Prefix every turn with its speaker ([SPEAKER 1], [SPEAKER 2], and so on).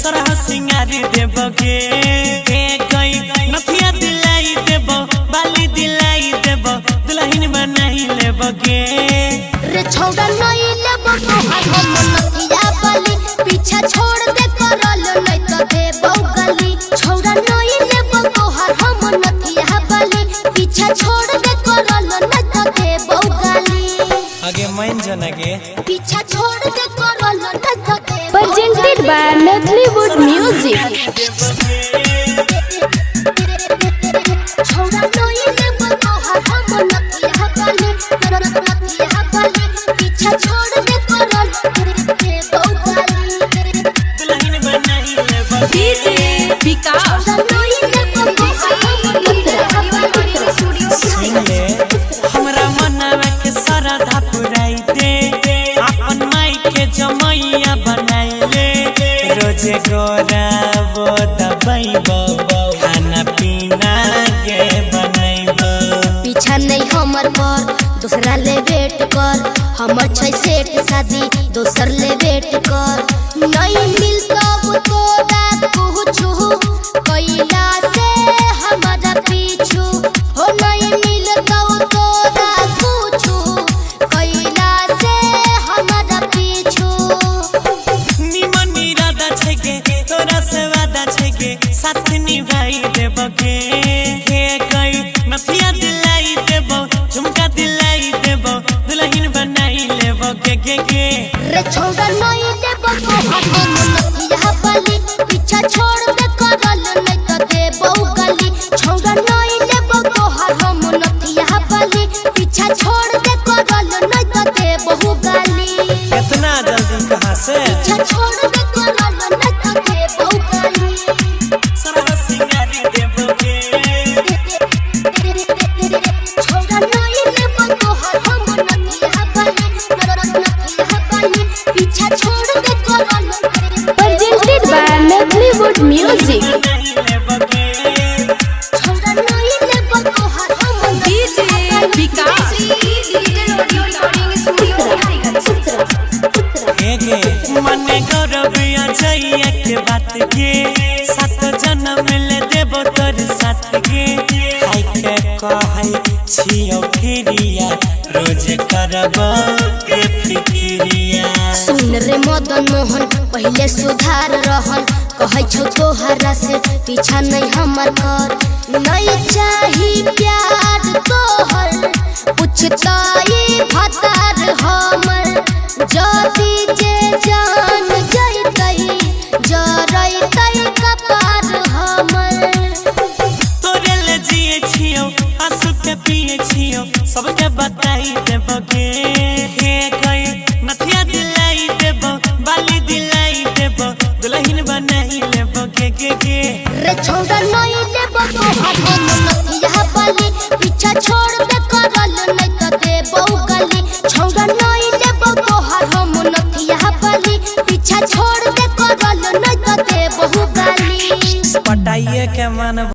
[SPEAKER 1] सरह सिंगारी देबगे गई नथिया दिलाई देब बाली दिलाई देब दुल्हन बनाई लेबगे
[SPEAKER 2] रे छौड़ा नहीं लेब हम नथिया बाली पीछा छोड़ दे करल नहीं तो देबौ गली छौड़ा नहीं लेब हम नथिया बाली पीछा छोड़ दे करल नहीं तो देबौ गली
[SPEAKER 1] आगे मन जनगे
[SPEAKER 2] पीछा छोड़ दे करल नहीं तो देबौ
[SPEAKER 3] presented by Notlywood Music.
[SPEAKER 1] हमरा मनवा के सरधा पुराई दे अपन माई के जमैया बनाइले रोजे गोराबो दबाइबो खाना पीना के बनाइबो
[SPEAKER 2] पीछा नहीं हमर पर दूसरा ले वेट कर हमर छै सेट शादी दोसर ले वेट कर नहीं मिलता वो तोरा कुछु कैला से हमारा पीछू हो नहीं मिलता वो तोरा कुछु कैला से हमारा पीछू
[SPEAKER 1] निमन इरादा छै गे तोरा से वादा छै गे साथ निभाई देबगे हे गई नथिया दिलाई देबो झुमका दिलाई देबो दुल्हन बनाई लेबगे गे
[SPEAKER 2] रे छौड़ा नहीं देबो हम नथिया बाली पीछा छोड़ दे करल नहीं तो देबौ गली छौड़ा नहीं लेबो हम नथिया बाली पीछा छोड़ दे करल नहीं तो देबौ गली
[SPEAKER 1] इतना जल्दी कहां से
[SPEAKER 2] पीछा छोड़ दे करल नहीं तो देबौ गली
[SPEAKER 1] सरह सिंगारी देबगे
[SPEAKER 2] छौड़ा नहीं लेबो हम नथिया बाली पीछा छोड़ दे करल
[SPEAKER 3] Presented by Notlywood Music.
[SPEAKER 2] छौड़ा नहीं लेबो हम
[SPEAKER 3] DJ Vikas.
[SPEAKER 1] गे मने गौरविया जइया के बात गे सात जन्म ले देबो तोर साथ गे हाय के कहै छियो फिरिया रोज करबो ए फिकिरिया
[SPEAKER 2] सुन रे मदन मोहन पहले सुधार रहन कहै छौ तोहरा से पीछा नहीं हमर कर नहीं चाही प्यार तोहर पुछताई भतार हमर जदी जे जान जइतै जरैतै कपार हमर
[SPEAKER 1] तोरे ले जिए छियो आंसू के पिए छियो सबके बताई देबगे हे गई नथिया दिलाई देबो बाली दिलाई देबो दुल्हन बनाई लेबगे गे
[SPEAKER 2] रे छौड़ा नहीं लेबो हम नथिया बाली पीछा छोड़ दे करल नहीं तो देबौ गली छौड़ा नहीं लेबो हम नथिया बाली पीछा छोड़ दे करल नहीं तो देबौ गली
[SPEAKER 1] पटाइए के मन